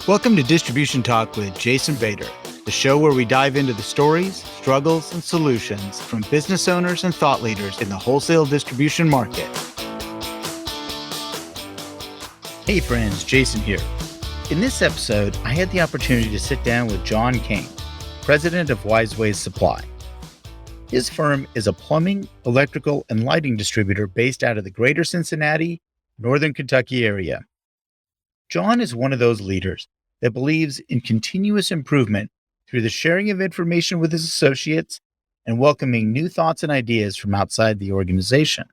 Welcome to Distribution Talk with Jason Bader, the show where we dive into the stories, struggles, and solutions from business owners and thought leaders in the wholesale distribution market. Hey friends, Jason here. In this episode, I had the opportunity to sit down with John Cain, president of Wiseway Supply. His firm is a plumbing, electrical, and lighting distributor based out of the Greater Cincinnati-Northern Kentucky area. John is one of those leaders that believes in continuous improvement through the sharing of information with his associates and welcoming new thoughts and ideas from outside the organization.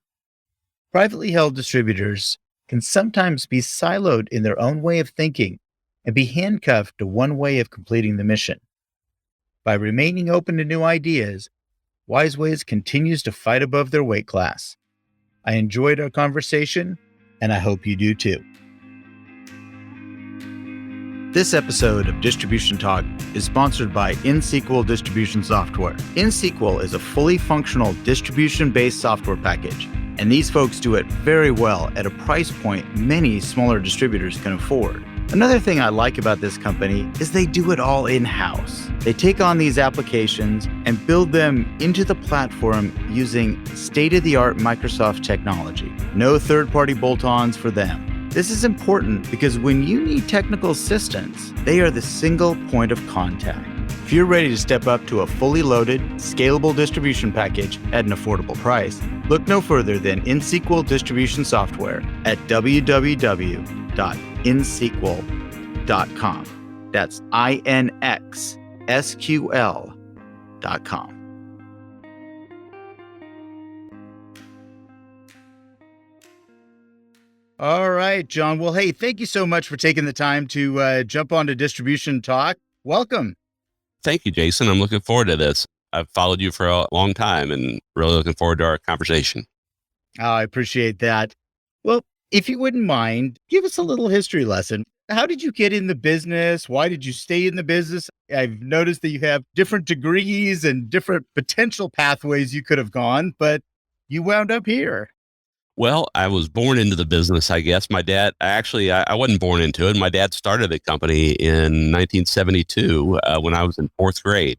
Privately held distributors can sometimes be siloed in their own way of thinking and be handcuffed to one way of completing the mission. By remaining open to new ideas, Wiseways continues to fight above their weight class. I enjoyed our conversation, and I hope you do too. This episode of Distribution Talk is sponsored by InSequel Distribution Software. InSequel is a fully functional distribution-based software package, and these folks do it very well at a price point many smaller distributors can afford. Another thing I like about this company is they do it all in-house. They take on these applications and build them into the platform using state-of-the-art Microsoft technology. No third-party bolt-ons for them. This is important because when you need technical assistance, they are the single point of contact. If you're ready to step up to a fully loaded, scalable distribution package at an affordable price, look no further than InSequel Distribution Software at www.insequel.com. That's INXSQL.com. All right, John. Well, hey, thank you so much for taking the time to jump onto Distribution Talk. Welcome. Thank you, Jason. I'm looking forward to this. I've followed you for a long time and really looking forward to our conversation. Oh, I appreciate that. Well, if you wouldn't mind, give us a little history lesson. How did you get in the business? Why did you stay in the business? I've noticed that you have different degrees and different potential pathways you could have gone, but you wound up here. Well, I was born into the business, I guess. My dad, I wasn't born into it. My dad started the company in 1972 when I was in fourth grade.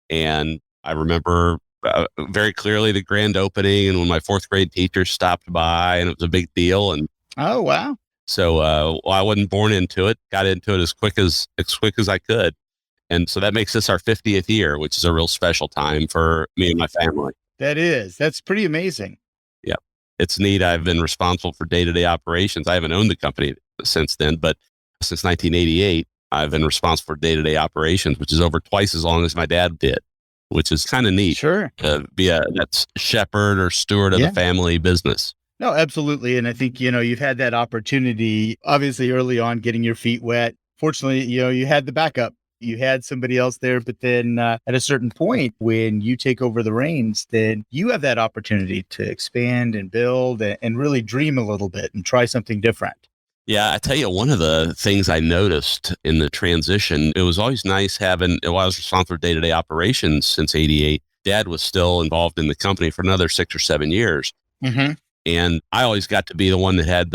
And I remember very clearly the grand opening and when my fourth grade teacher stopped by, and it was a big deal. And oh, wow. So I wasn't born into it, got into it as quick as I could. And so that makes this our 50th year, which is a real special time for me and my family. That's pretty amazing. Yeah. It's neat. I've been responsible for day-to-day operations. I haven't owned the company since then, but since 1988, I've been responsible for day-to-day operations, which is over twice as long as my dad did, which is kind of neat. Sure. Be that's shepherd or steward of the family business. No, absolutely. And I think, you've had that opportunity, obviously early on, getting your feet wet. Fortunately, you had the backup. You had somebody else there, but then at a certain point when you take over the reins, then you have that opportunity to expand and build and really dream a little bit and try something different. Yeah, I tell you, one of the things I noticed in the transition, it was always nice having, while I was responsible for day-to-day operations since 88, Dad was still involved in the company for another 6 or 7 years. Mm-hmm. And I always got to be the one that had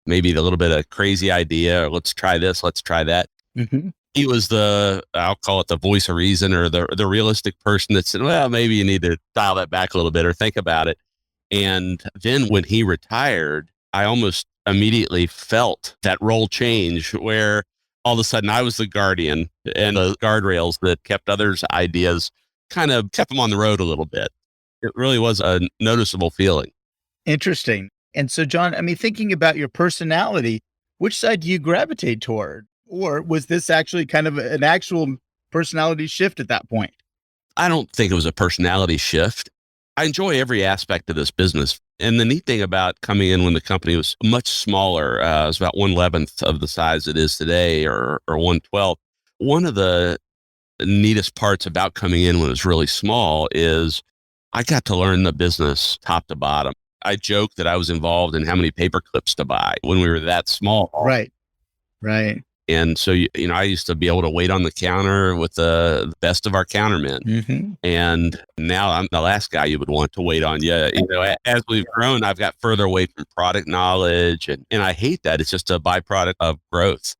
maybe the little bit of crazy idea, or let's try this, let's try that. Mm-hmm. He was I'll call it the voice of reason, or the realistic person that said, well, maybe you need to dial that back a little bit or think about it. And then when he retired, I almost immediately felt that role change where all of a sudden I was the guardian and the guardrails that kept others' ideas, kind of kept them on the road a little bit. It really was a noticeable feeling. Interesting. And so, John, thinking about your personality, which side do you gravitate toward? Or was this actually kind of an actual personality shift at that point? I don't think it was a personality shift. I enjoy every aspect of this business. And the neat thing about coming in when the company was much smaller, it was about 1/11 of the size it is today, or 1/12. One of the neatest parts about coming in when it was really small is I got to learn the business top to bottom. I joke that I was involved in how many paper clips to buy when we were that small. Right. And so, I used to be able to wait on the counter with the best of our countermen. Mm-hmm. And now I'm the last guy you would want to wait on. Yeah. As we've grown, I've got further away from product knowledge, and I hate that. It's just a byproduct of growth.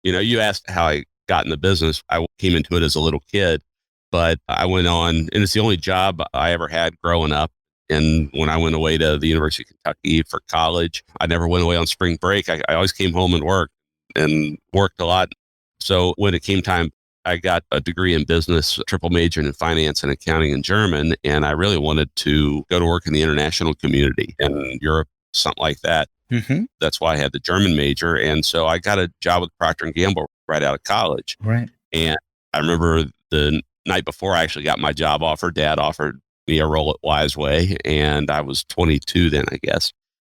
You asked how I got in the business. I came into it as a little kid, but I went on, and it's the only job I ever had growing up. And when I went away to the University of Kentucky for college, I never went away on spring break. I always came home and worked a lot. So when it came time, I got a degree in business, triple majoring in finance and accounting and German. And I really wanted to go to work in the international community in Europe, something like that. Mm-hmm. That's why I had the German major. And so I got a job with Proctor Gamble right out of college. Right. And I remember the night before I actually got my job offer, Dad offered me a role at Wiseway, and I was 22 then, I guess.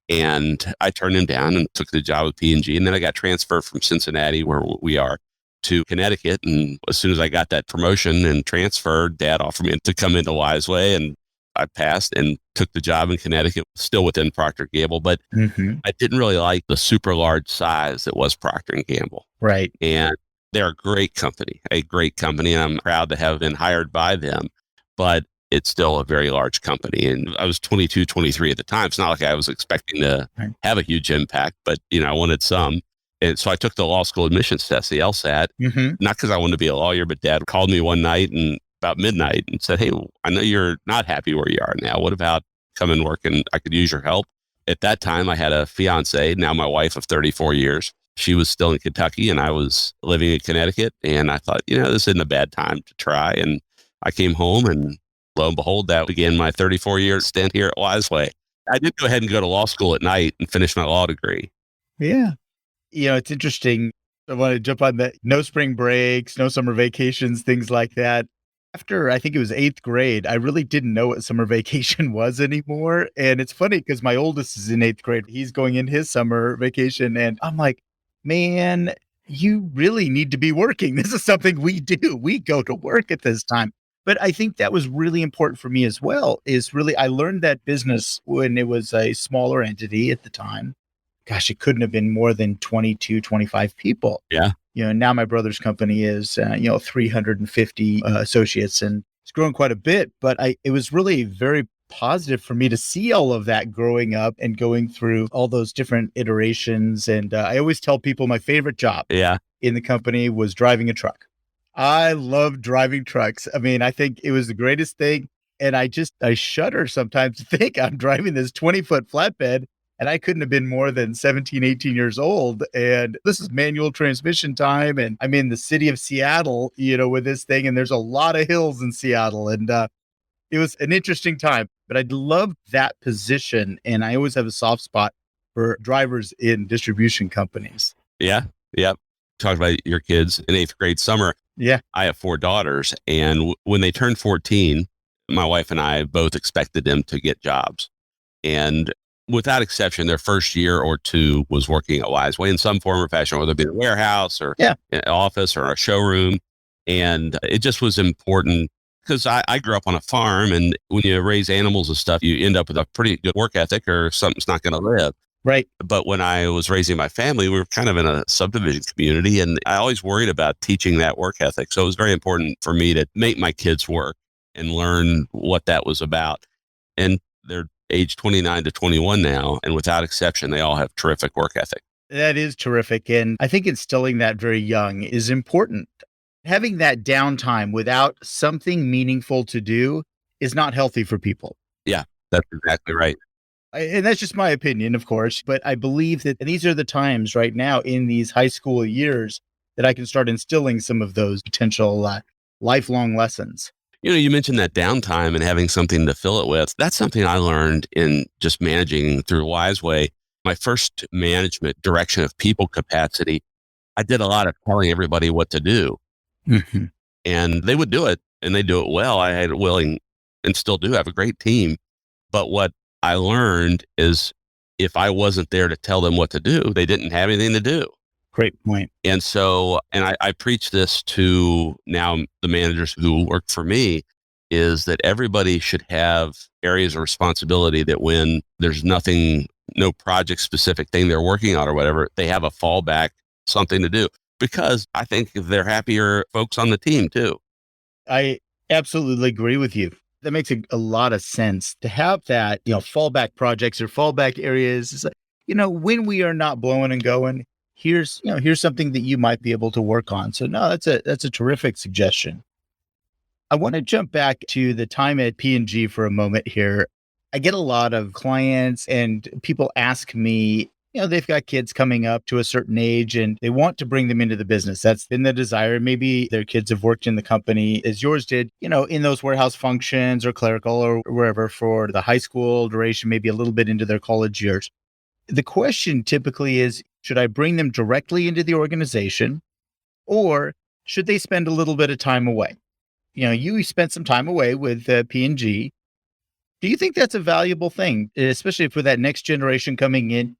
And I turned him down and took the job with P&G. And then I got transferred from Cincinnati, where we are, to Connecticut. And as soon as I got that promotion and transferred, Dad offered me to come into Wiseway, and I passed and took the job in Connecticut, still within Procter Gamble. But I didn't really like the super large size that was Procter Gamble. Right. And they're a great company, and I'm proud to have been hired by them. But it's still a very large company. And I was 22, 23 at the time. It's not like I was expecting to have a huge impact, but I wanted some. And so I took the law school admissions test, the LSAT, not because I wanted to be a lawyer, but Dad called me one night and about midnight and said, "Hey, I know you're not happy where you are now. What about come and work, and I could use your help?" At that time, I had a fiance, now my wife of 34 years. She was still in Kentucky and I was living in Connecticut. And I thought, this isn't a bad time to try. And I came home, and lo and behold, that began my 34-year stint here at Wiseway. I did go ahead and go to law school at night and finish my law degree. Yeah. It's interesting. I want to jump on that. No spring breaks, no summer vacations, things like that. After, I think it was 8th grade, I really didn't know what summer vacation was anymore. And it's funny because my oldest is in 8th grade. He's going in his summer vacation. And I'm like, man, you really need to be working. This is something we do. We go to work at this time. But I think that was really important for me as well, is really, I learned that business when it was a smaller entity at the time. Gosh, it couldn't have been more than 22, 25 people. Yeah. Now my brother's company is, 350 associates, and it's grown quite a bit. But it was really very positive for me to see all of that growing up and going through all those different iterations. And I always tell people my favorite job in the company was driving a truck. I love driving trucks. I mean, I think it was the greatest thing. And I shudder sometimes to think I'm driving this 20-foot flatbed, and I couldn't have been more than 17, 18 years old. And this is manual transmission time. And I'm in the city of Seattle, with this thing. And there's a lot of hills in Seattle. And it was an interesting time. But I loved that position. And I always have a soft spot for drivers in distribution companies. Yeah. Yep. Talked about your kids in 8th grade summer. Yeah. I have 4 daughters. And when they turned 14, my wife and I both expected them to get jobs. And without exception, their first year or two was working at Wiseway in some form or fashion, whether it be a warehouse or an office or a showroom. And it just was important because I grew up on a farm, and when you raise animals and stuff, you end up with a pretty good work ethic or something's not going to live. Right. But when I was raising my family, we were kind of in a subdivision community, and I always worried about teaching that work ethic. So it was very important for me to make my kids work and learn what that was about. And they're age 29 to 21 now, and without exception, they all have terrific work ethic. That is terrific. And I think instilling that very young is important. Having that downtime without something meaningful to do is not healthy for people. Yeah, that's exactly right. And that's just my opinion, of course. But I believe that these are the times right now in these high school years that I can start instilling some of those potential lifelong lessons. You mentioned that downtime and having something to fill it with. That's something I learned in just managing through Wiseway. My first management direction of people capacity, I did a lot of telling everybody what to do. And they would do it, and they do it well. I had willing and still do have a great team. But what I learned is if I wasn't there to tell them what to do, they didn't have anything to do. Great point. And so, I preach this to now the managers who work for me, is that everybody should have areas of responsibility that when there's no project specific thing they're working on or whatever, they have a fallback, something to do, because I think they're happier folks on the team too. I absolutely agree with you. That makes a lot of sense to have that, fallback projects or fallback areas. When we are not blowing and going, here's something that you might be able to work on. So no, that's a terrific suggestion. I want to jump back to the time at P&G for a moment here. I get a lot of clients and people ask me, they've got kids coming up to a certain age and they want to bring them into the business. That's been the desire. Maybe their kids have worked in the company as yours did, in those warehouse functions or clerical or wherever for the high school duration, maybe a little bit into their college years. The question typically is, should I bring them directly into the organization or should they spend a little bit of time away? You spent some time away with P&G. Do you think that's a valuable thing, especially for that next generation coming in?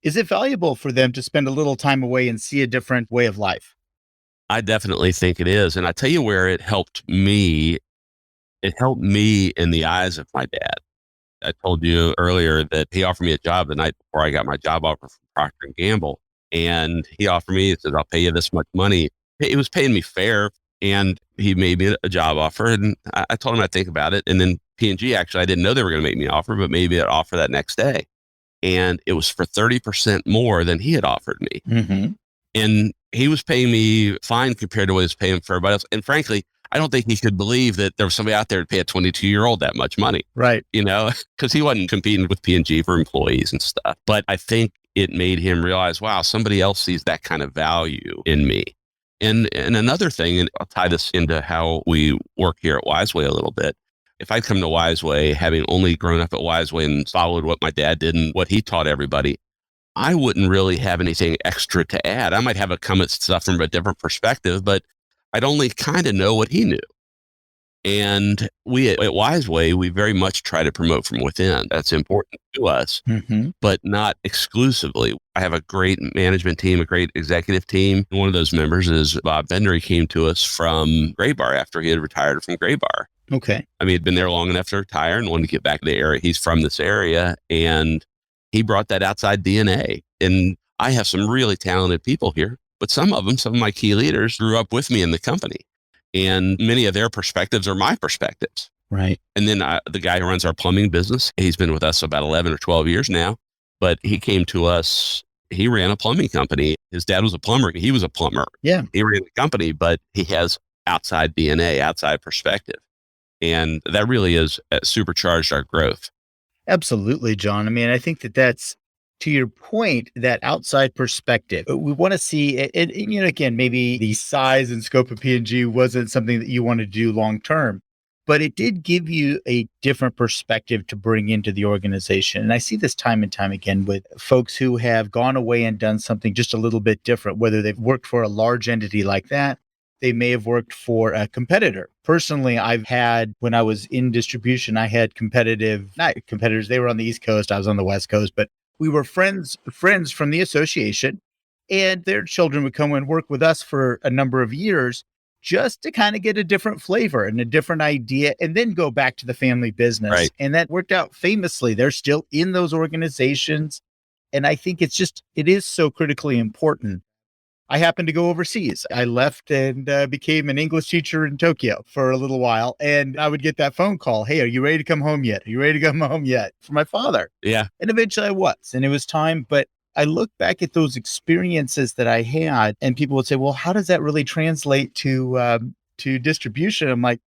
Is it valuable for them to spend a little time away and see a different way of life? I definitely think it is. And I tell you where it helped me. It helped me in the eyes of my dad. I told you earlier that he offered me a job the night before I got my job offer from Proctor Gamble. And he offered me, he said, I'll pay you this much money. He was paying me fair. And he made me a job offer. And I told him I'd think about it. And then P&G, actually, I didn't know they were going to make me an offer, but maybe I'd offer that next day. And it was for 30% more than he had offered me. Mm-hmm. And he was paying me fine compared to what he was paying for everybody else. And frankly, I don't think he could believe that there was somebody out there to pay a 22-year-old that much money. Right. Because he wasn't competing with P&G for employees and stuff. But I think it made him realize, wow, somebody else sees that kind of value in me. And another thing, and I'll tie this into how we work here at Wiseway a little bit. If I'd come to Wiseway, having only grown up at Wiseway and followed what my dad did and what he taught everybody, I wouldn't really have anything extra to add. I might have come at stuff from a different perspective, but I'd only kind of know what he knew. And we at Wiseway, we very much try to promote from within. That's important to us, but not exclusively. I have a great management team, a great executive team. One of those members is Bob Bender. He came to us from Gray Bar after he had retired from Gray Bar. Okay. I mean, he'd been there long enough to retire and wanted to get back to the area. He's from this area and he brought that outside DNA. And I have some really talented people here, but some of my key leaders grew up with me in the company. And many of their perspectives are my perspectives. Right. And then the guy who runs our plumbing business, he's been with us about 11 or 12 years now, but he came to us, he ran a plumbing company. His dad was a plumber. He was a plumber. Yeah. He ran the company, but he has outside DNA, outside perspective. And that really has supercharged our growth. Absolutely, John. I mean, I think that's, to your point, that outside perspective. We want to see it, again, maybe the size and scope of P&G wasn't something that you want to do long term, but it did give you a different perspective to bring into the organization. And I see this time and time again with folks who have gone away and done something just a little bit different, whether they've worked for a large entity like that, they may have worked for a competitor. Personally, I've had, when I was in distribution, I had not competitors, they were on the East Coast, I was on the West Coast, but we were friends from the association, and their children would come and work with us for a number of years just to kind of get a different flavor and a different idea and then go back to the family business. Right. And that worked out famously. They're still in those organizations. And I think it is so critically important. I happened to go overseas. I left and became an English teacher in Tokyo for a little while. And I would get that phone call. Hey, are you ready to come home yet? Are you ready to come home yet? From my father. Yeah. And eventually I was, and it was time. But I look back at those experiences that I had and people would say, well, how does that really translate to distribution? I'm like,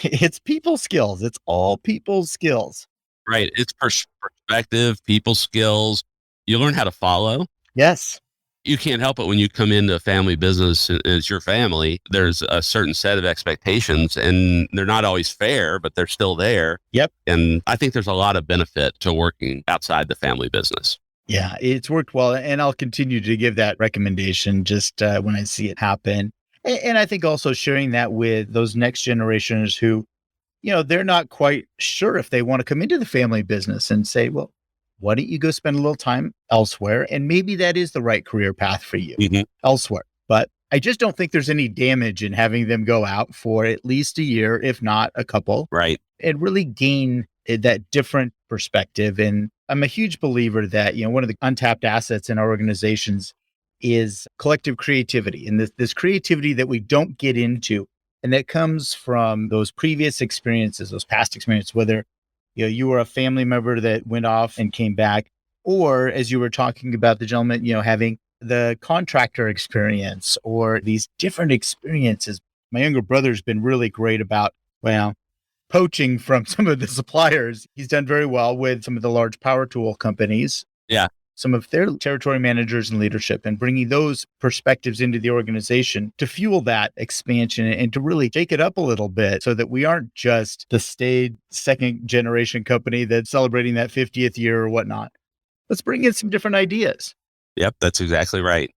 it's people skills. It's all people skills. Right. It's perspective, people skills. You learn how to follow. Yes. You can't help it when you come into a family business and it's your family. There's a certain set of expectations and they're not always fair, but they're still there. Yep. And I think there's a lot of benefit to working outside the family business. Yeah, it's worked well. And I'll continue to give that recommendation just when I see it happen. And I think also sharing that with those next generations who, they're not quite sure if they want to come into the family business and say, well, why don't you go spend a little time elsewhere? And maybe that is the right career path for you elsewhere. But I just don't think there's any damage in having them go out for at least a year, if not a couple. Right. And really gain that different perspective. And I'm a huge believer that, one of the untapped assets in our organizations is collective creativity, and this creativity that we don't get into. And that comes from those previous experiences, those past experiences, whether you were a family member that went off and came back, or as you were talking about the gentleman, having the contractor experience or these different experiences. My younger brother's been really great about, well, poaching from some of the suppliers. He's done very well with some of the large power tool companies, Yeah. some of their territory managers and leadership, and bringing those perspectives into the organization to fuel that expansion and to really shake it up a little bit so that we aren't just the staid second generation company that's celebrating that 50th year or whatnot. Let's bring in some different ideas. Yep, that's exactly right.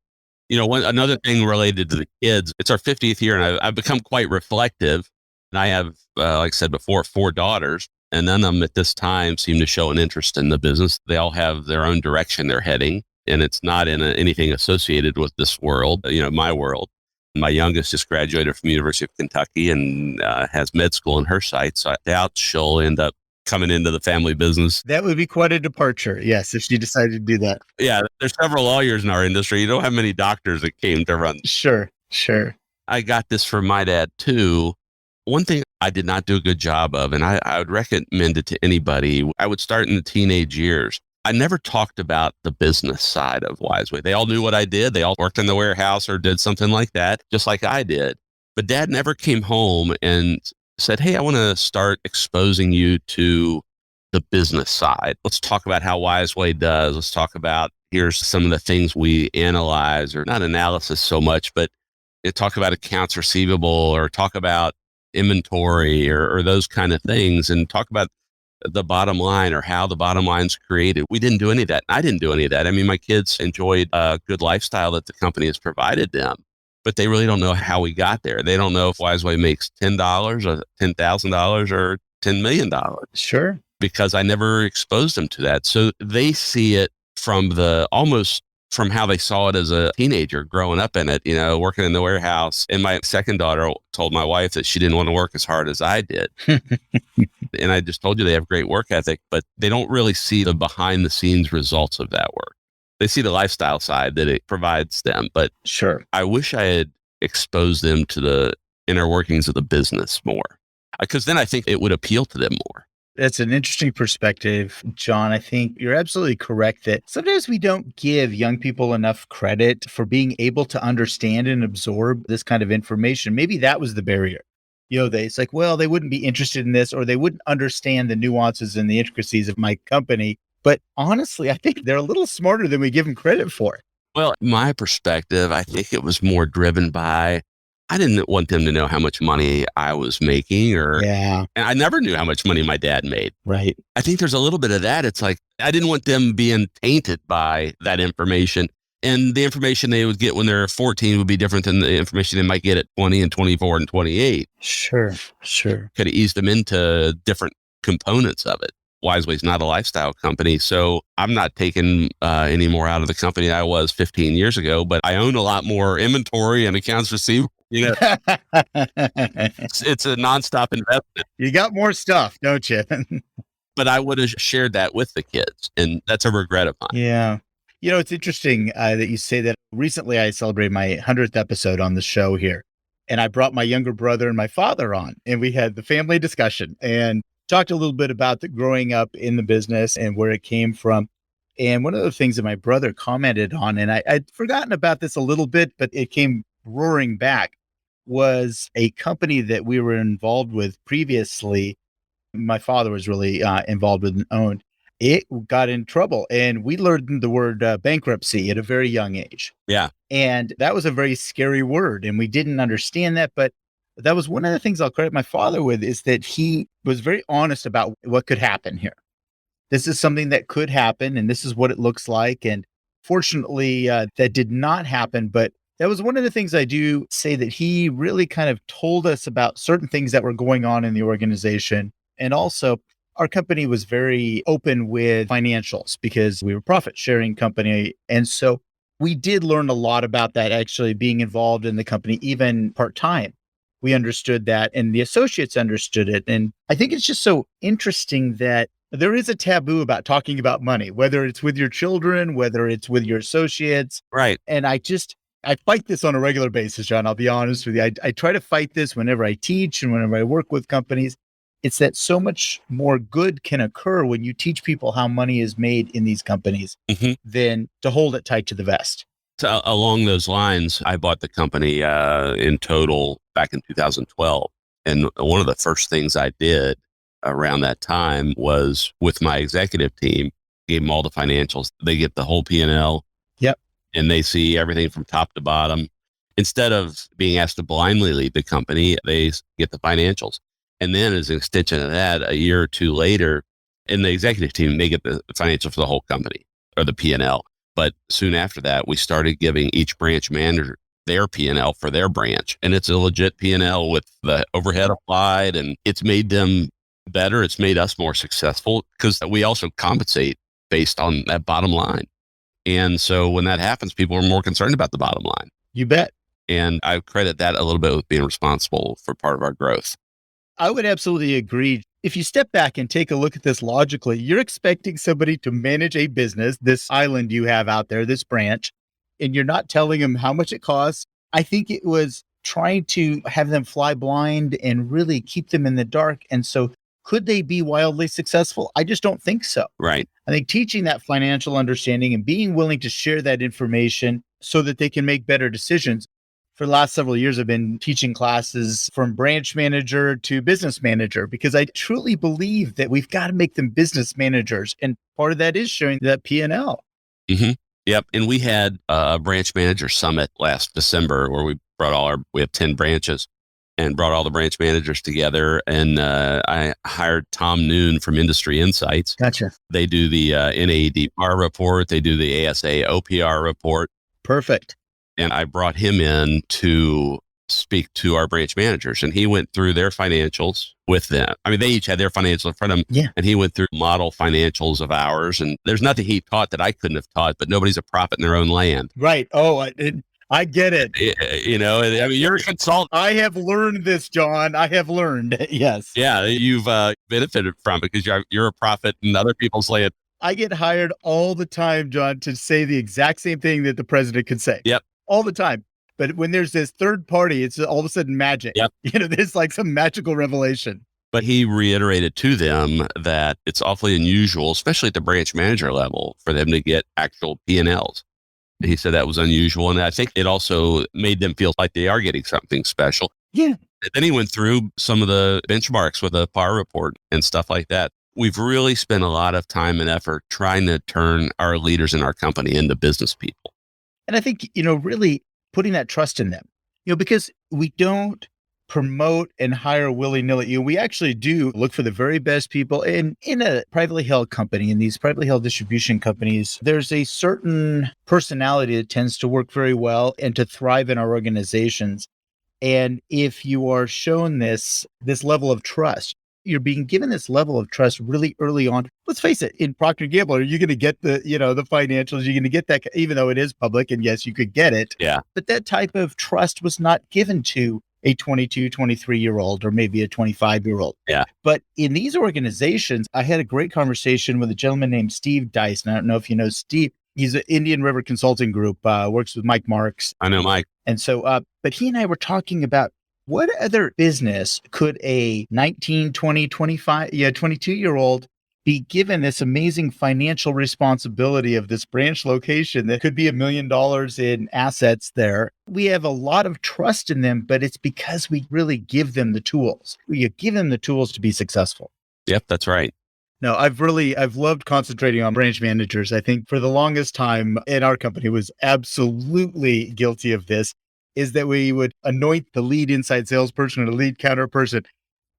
Another thing related to the kids, it's our 50th year, and I've become quite reflective. And I have, like I said before, 4 daughters, and none of them at this time seem to show an interest in the business. They all have their own direction they're heading, and it's not in anything associated with this world, my world. My youngest just graduated from the University of Kentucky and has med school in her sights. So I doubt she'll end up coming into the family business. That would be quite a departure, yes, if she decided to do that. Yeah, there's several lawyers in our industry. You don't have many doctors that came to run. Sure. I got this from my dad too. One thing I did not do a good job of, and I would recommend it to anybody, I would start in the teenage years. I never talked about the business side of Wiseway. They all knew what I did. They all worked in the warehouse or did something like that, just like I did. But Dad never came home and said, hey, I want to start exposing you to the business side. Let's talk about how Wiseway does. Let's talk about, here's some of the things we analyze, or not analysis so much, but talk about accounts receivable, or talk about inventory, or those kind of things, and talk about the bottom line or how the bottom line's created. We didn't do any of that. I didn't do any of that. I mean, my kids enjoyed a good lifestyle that the company has provided them, but they really don't know how we got there. They don't know if Wiseway makes $10 or $10,000 or $10 million. Sure. Because I never exposed them to that. So they see it from almost from how they saw it as a teenager growing up in it, working in the warehouse. And my second daughter told my wife that she didn't want to work as hard as I did. And I just told you they have great work ethic, but they don't really see the behind the scenes results of that work. They see the lifestyle side that it provides them. But sure, I wish I had exposed them to the inner workings of the business more, because then I think it would appeal to them more. That's an interesting perspective, John. I think you're absolutely correct that sometimes we don't give young people enough credit for being able to understand and absorb this kind of information. Maybe that was the barrier. It's like, well, they wouldn't be interested in this, or they wouldn't understand the nuances and the intricacies of my company. But honestly, I think they're a little smarter than we give them credit for. Well, my perspective, I think it was more driven by, I didn't want them to know how much money I was making, and I never knew how much money my dad made. Right. I think there's a little bit of that. It's like, I didn't want them being tainted by that information. And the information they would get when they're 14 would be different than the information they might get at 20 and 24 and 28. Sure. Could have eased them into different components of it. Wiseway's not a lifestyle company, so I'm not taking any more out of the company I was 15 years ago, but I own a lot more inventory and accounts receivable. It's a nonstop investment. You got more stuff, don't you? But I would have shared that with the kids, and that's a regret of mine. Yeah. It's interesting that you say that. Recently, I celebrated my 100th episode on the show here, and I brought my younger brother and my father on, and we had the family discussion and talked a little bit about the growing up in the business and where it came from. And one of the things that my brother commented on, and I'd forgotten about this a little bit, but it came roaring back, was a company that we were involved with previously. My father was really involved with and owned. It got in trouble, and we learned the word bankruptcy at a very young age. Yeah. And that was a very scary word, and we didn't understand that. But that was one of the things I'll credit my father with, is that he was very honest about what could happen here. This is something that could happen, and this is what it looks like. And fortunately, that did not happen. But that was one of the things I do say, that he really kind of told us about certain things that were going on in the organization. And also, our company was very open with financials because we were a profit sharing company. And so we did learn a lot about that, actually being involved in the company, even part-time. We understood that, and the associates understood it. And I think it's just so interesting that there is a taboo about talking about money, whether it's with your children, whether it's with your associates. Right. And I fight this on a regular basis, John. I'll be honest with you. I try to fight this whenever I teach and whenever I work with companies. It's that so much more good can occur when you teach people how money is made in these companies than to hold it tight to the vest. So along those lines, I bought the company in total back in 2012. And one of the first things I did around that time was with my executive team, gave them all the financials. They get the whole P&L. Yep. And they see everything from top to bottom. Instead of being asked to blindly lead the company, they get the financials. And then as an extension of that, a year or two later, in the executive team, they get the financials for the whole company or the P&L. But soon after that, we started giving each branch manager their P&L for their branch. And it's a legit P&L with the overhead applied, and it's made them better. It's made us more successful because we also compensate based on that bottom line. And so when that happens, people are more concerned about the bottom line. You bet. And I credit that a little bit with being responsible for part of our growth. I would absolutely agree. If you step back and take a look at this logically, you're expecting somebody to manage a business, this island you have out there, this branch, and you're not telling them how much it costs. I think it was trying to have them fly blind and really keep them in the dark. And so could they be wildly successful? I just don't think so. Right. I think teaching that financial understanding and being willing to share that information so that they can make better decisions. For the last several years, I've been teaching classes from branch manager to business manager because I truly believe that we've got to make them business managers. And part of that is showing that P&L. Mm-hmm. Yep. And we had a branch manager summit last December where we brought we have 10 branches and brought all the branch managers together. And I hired Tom Noon from Industry Insights. Gotcha. They do the NADPR report. They do the ASA OPR report. Perfect. And I brought him in to speak to our branch managers, and he went through their financials with them. I mean, they each had their financials in front of them. Yeah. And he went through model financials of ours. And there's nothing he taught that I couldn't have taught, but nobody's a prophet in their own land. Right. Oh, I get it. You know, I mean, you're a consultant. I have learned this, John. I have learned. Yes. Yeah. You've benefited from it because you're a prophet in other people's land. I get hired all the time, John, to say the exact same thing that the president could say. Yep. All the time. But when there's this third party, it's all of a sudden magic. Yep. You know, there's like some magical revelation. But he reiterated to them that it's awfully unusual, especially at the branch manager level, for them to get actual P&Ls. He said that was unusual. And I think it also made them feel like they are getting something special. Yeah. Then he went through some of the benchmarks with a PAR report and stuff like that. We've really spent a lot of time and effort trying to turn our leaders in our company into business people. And I think, really putting that trust in them, because we don't promote and hire willy-nilly. We actually do look for the very best people. And in a privately held company, in these privately held distribution companies, there's a certain personality that tends to work very well and to thrive in our organizations. And if you are shown this level of trust, you're being given this level of trust really early on. Let's face it, in Proctor Gamble, are you going to get the financials? You're going to get that, even though it is public, and yes, you could get it. Yeah. But that type of trust was not given to a 22, 23-year-old or maybe a 25-year-old. Yeah. But in these organizations, I had a great conversation with a gentleman named Steve Dice. And I don't know if you know Steve. He's an Indian River Consulting Group, works with Mike Marks. I know Mike. And so, but he and I were talking about what other business could a 19, 20, 25, 22-year-old be given this amazing financial responsibility of this branch location that could be $1 million in assets there. We have a lot of trust in them, but it's because we really give them the tools. We give them the tools to be successful. Yep, that's right. No, I've loved concentrating on branch managers. I think for the longest time, and our company was absolutely guilty of this, is that we would anoint the lead inside salesperson or the lead counter person.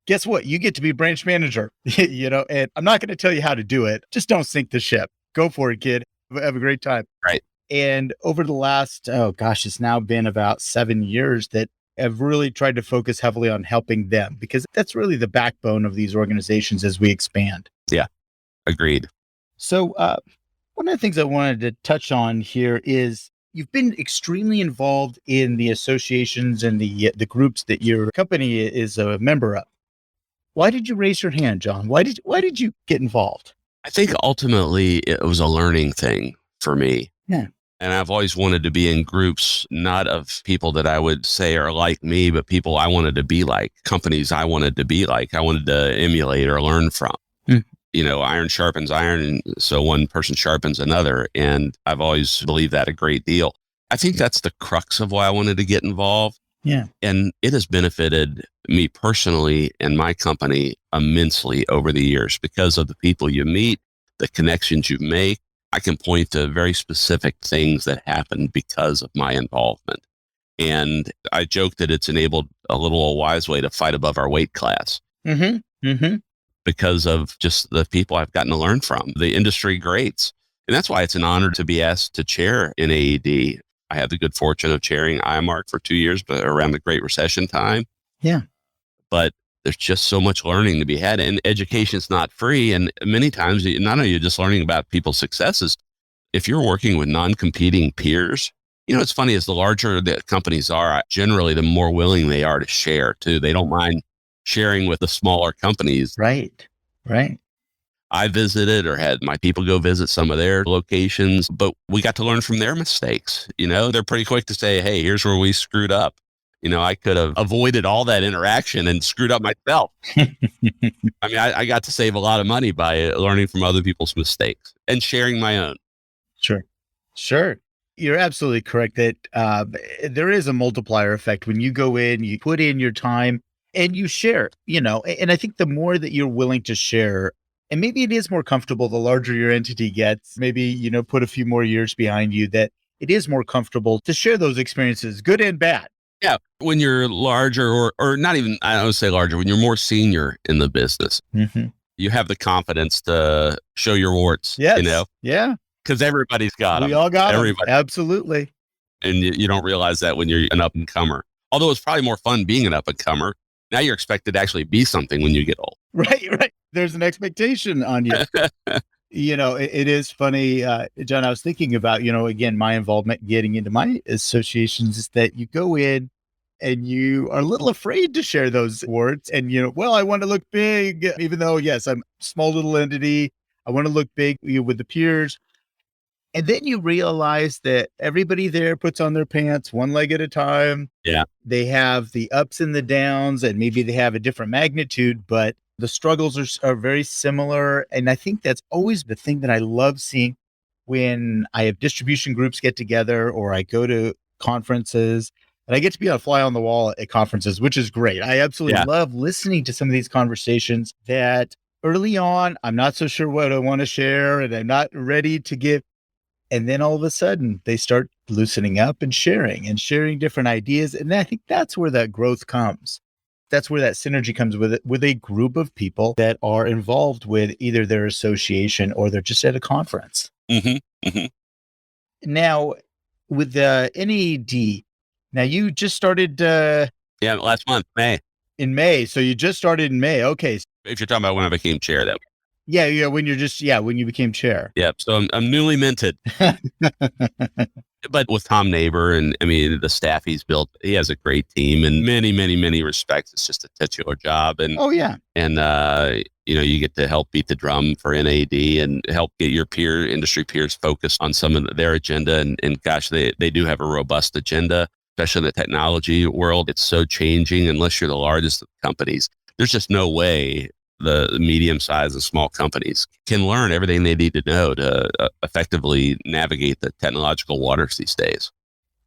Guess what? You get to be branch manager, and I'm not going to tell you how to do it. Just don't sink the ship. Go for it, kid. Have a great time. Right. And over the last, it's now been about 7 years that I've really tried to focus heavily on helping them because that's really the backbone of these organizations as we expand. Yeah, agreed. So one of the things I wanted to touch on here is you've been extremely involved in the associations and the groups that your company is a member of. Why did you raise your hand, John? Why did you get involved? I think ultimately it was a learning thing for me. Yeah. And I've always wanted to be in groups, not of people that I would say are like me, but people I wanted to be like, companies I wanted to be like, I wanted to emulate or learn from. Iron sharpens iron. And so one person sharpens another. And I've always believed that a great deal. I think that's the crux of why I wanted to get involved. Yeah. And it has benefited me personally and my company immensely over the years because of the people you meet, the connections you make. I can point to very specific things that happened because of my involvement. And I joke that it's enabled a little old Wiseway to fight above our weight class because of just the people I've gotten to learn from, the industry greats. And that's why it's an honor to be asked to chair in AED. I had the good fortune of chairing IMARC for 2 years, but around the Great Recession time. Yeah. But there's just so much learning to be had, and education's not free. And many times, not only are you just learning about people's successes, if you're working with non-competing peers, it's funny, as the larger the companies are, generally the more willing they are to share too. They don't mind sharing with the smaller companies. Right. I visited or had my people go visit some of their locations, but we got to learn from their mistakes. They're pretty quick to say, hey, here's where we screwed up. I could have avoided all that interaction and screwed up myself. I mean, I got to save a lot of money by learning from other people's mistakes and sharing my own. Sure. You're absolutely correct that there is a multiplier effect when you go in, you put in your time and you share, and I think the more that you're willing to share, and maybe it is more comfortable the larger your entity gets, maybe, put a few more years behind you, that it is more comfortable to share those experiences, good and bad. Yeah. When you're larger or not even, I don't say larger, when you're more senior in the business, you have the confidence to show your warts, Yes. Yeah. Because everybody's got them. We all got everybody. them. Absolutely. And you don't realize that when you're an up and comer. Although it's probably more fun being an up and comer. Now you're expected to actually be something when you get old. Right. There's an expectation on you. It is funny, John, I was thinking about, again, my involvement getting into my associations is that you go in and you are a little afraid to share those words. And, I want to look big, even though, yes, I'm a small little entity. I want to look big with the peers. And then you realize that everybody there puts on their pants one leg at a time. Yeah. They have the ups and the downs, and maybe they have a different magnitude, but the struggles are very similar. And I think that's always the thing that I love seeing when I have distribution groups get together or I go to conferences, and I get to be a fly on the wall at conferences, which is great. I absolutely love listening to some of these conversations that early on, I'm not so sure what I want to share and I'm not ready to give. And then all of a sudden they start loosening up and sharing different ideas. And I think that's where that growth comes. That's where that synergy comes with a group of people that are involved with either their association or they're just at a conference. Now, with the NAD, now you just started last month, May. In May. So you just started in May. Okay. If you're talking about when I became chair, that. Yeah. When you became chair. Yeah. So I'm newly minted. But with Tom Neighbor and the staff he's built, he has a great team in many, many, many respects. It's just a titular job. And you get to help beat the drum for NAD and help get your industry peers focused on some of their agenda. And gosh, they do have a robust agenda, especially in the technology world. It's so changing. Unless you're the largest of the companies, there's just no way the medium-sized and small companies can learn everything they need to know to effectively navigate the technological waters these days.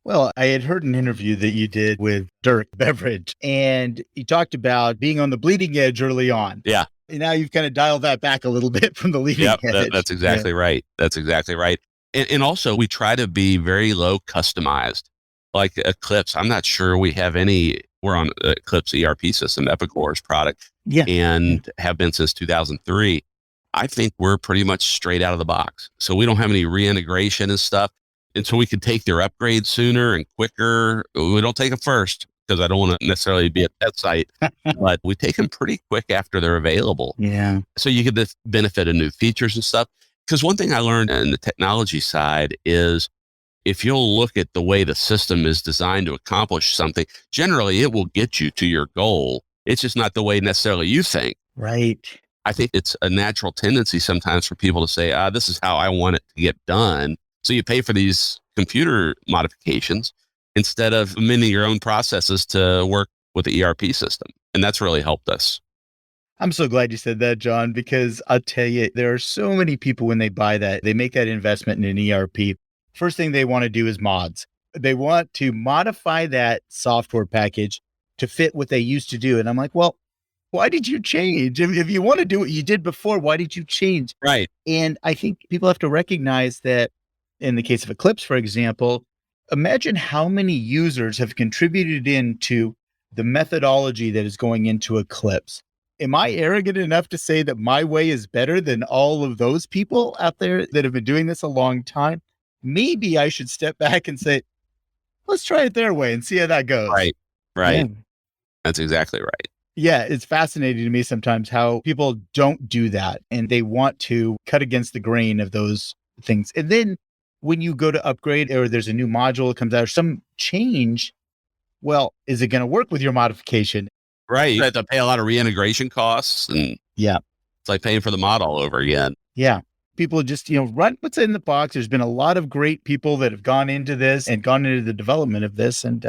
Well, I had heard an interview that you did with Dirk Beveridge, and you talked about being on the bleeding edge early on. Yeah. And now you've kind of dialed that back a little bit from the leading edge. That's exactly right. That's exactly right. And also, we try to be very low customized. Like Eclipse, I'm not sure we have any. We're on Eclipse ERP system, Epicore's product, and have been since 2003. I think we're pretty much straight out of the box. So we don't have any reintegration and stuff. And so we can take their upgrades sooner and quicker. We don't take them first because I don't want to necessarily be a test site, but we take them pretty quick after they're available. Yeah. So you get the benefit of new features and stuff. Because one thing I learned in the technology side is if you'll look at the way the system is designed to accomplish something, generally it will get you to your goal. It's just not the way necessarily you think. Right. I think it's a natural tendency sometimes for people to say, this is how I want it to get done. So you pay for these computer modifications instead of amending your own processes to work with the ERP system. And that's really helped us. I'm so glad you said that, John, because I'll tell you, there are so many people when they buy that, they make that investment in an ERP. First thing they want to do is mods. They want to modify that software package to fit what they used to do. And I'm like, well, why did you change? If you want to do what you did before, why did you change? Right. And I think people have to recognize that in the case of Eclipse, for example, imagine how many users have contributed into the methodology that is going into Eclipse. Am I arrogant enough to say that my way is better than all of those people out there that have been doing this a long time? Maybe I should step back and say, let's try it their way and see how that goes. Right. Right. Yeah. That's exactly right. Yeah, it's fascinating to me sometimes how people don't do that and they want to cut against the grain of those things. And then when you go to upgrade or there's a new module that comes out or some change, well, is it going to work with your modification? Right. You have to pay a lot of reintegration costs, and Yeah. it's like paying for the mod all over again. Yeah. People just, run what's in the box. There's been a lot of great people that have gone into this and gone into the development of this. And,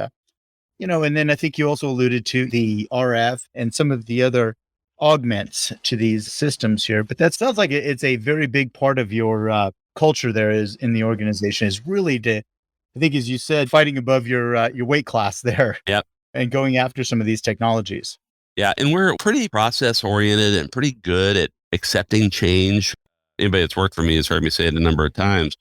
and then I think you also alluded to the RF and some of the other augments to these systems here. But that sounds like it's a very big part of your culture there is in the organization is really to, I think, as you said, fighting above your weight class there. Yep. And going after some of these technologies. Yeah. And we're pretty process oriented and pretty good at accepting change. Anybody that's worked for me has heard me say it a number of times.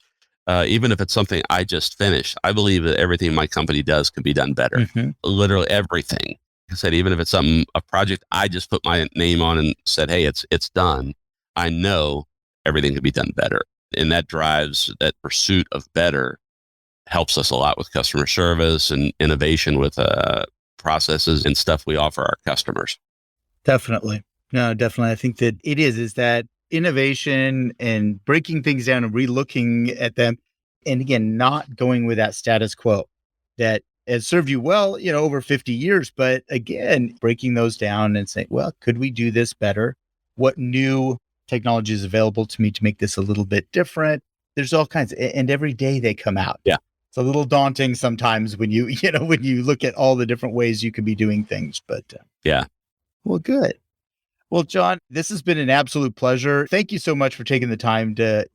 Even if it's something I just finished, I believe that everything my company does can be done better. Mm-hmm. Literally everything. Like I said, even if it's a project I just put my name on and said, hey, it's done. I know everything can be done better. And that drives that pursuit of better, helps us a lot with customer service and innovation with processes and stuff we offer our customers. Definitely. No, definitely. I think that it is that innovation and breaking things down and relooking at them. And again, not going with that status quo that has served you well, over 50 years. But again, breaking those down and saying, well, could we do this better? What new technology is available to me to make this a little bit different? There's all kinds and every day they come out. Yeah. It's a little daunting sometimes when you look at all the different ways you could be doing things, but yeah. Well, good. Well, John, this has been an absolute pleasure. Thank you so much for taking the time to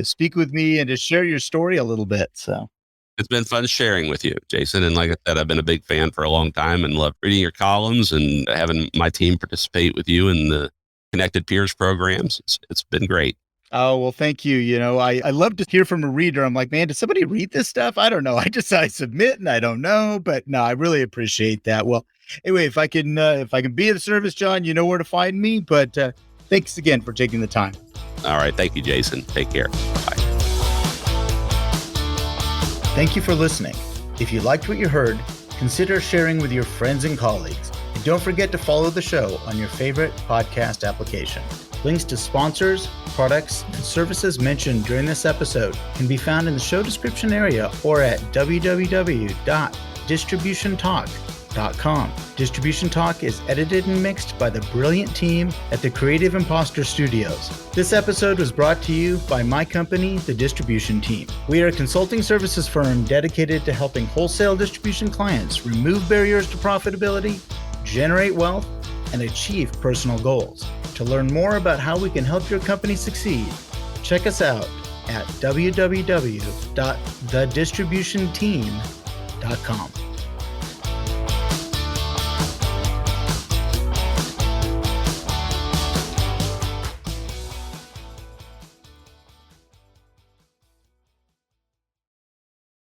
speak with me and to share your story a little bit. So it's been fun sharing with you, Jason. And like I said, I've been a big fan for a long time and love reading your columns and having my team participate with you in the Connected Peers programs. It's been great. Oh, well, thank you. I love to hear from a reader. I'm like, man, does somebody read this stuff? I don't know. I submit and I don't know, but no, I really appreciate that. Well, anyway, if I can be of service, John, you know where to find me, but thanks again for taking the time. All right. Thank you, Jason. Take care. Bye. Thank you for listening. If you liked what you heard, consider sharing with your friends and colleagues. And don't forget to follow the show on your favorite podcast application. Links to sponsors, products, and services mentioned during this episode can be found in the show description area or at www.distributiontalk.com. Distribution Talk is edited and mixed by the brilliant team at the Creative Imposter Studios. This episode was brought to you by my company, the Distribution Team. We are a consulting services firm dedicated to helping wholesale distribution clients remove barriers to profitability, generate wealth, and achieve personal goals. To learn more about how we can help your company succeed, check us out at www.thedistributionteam.com.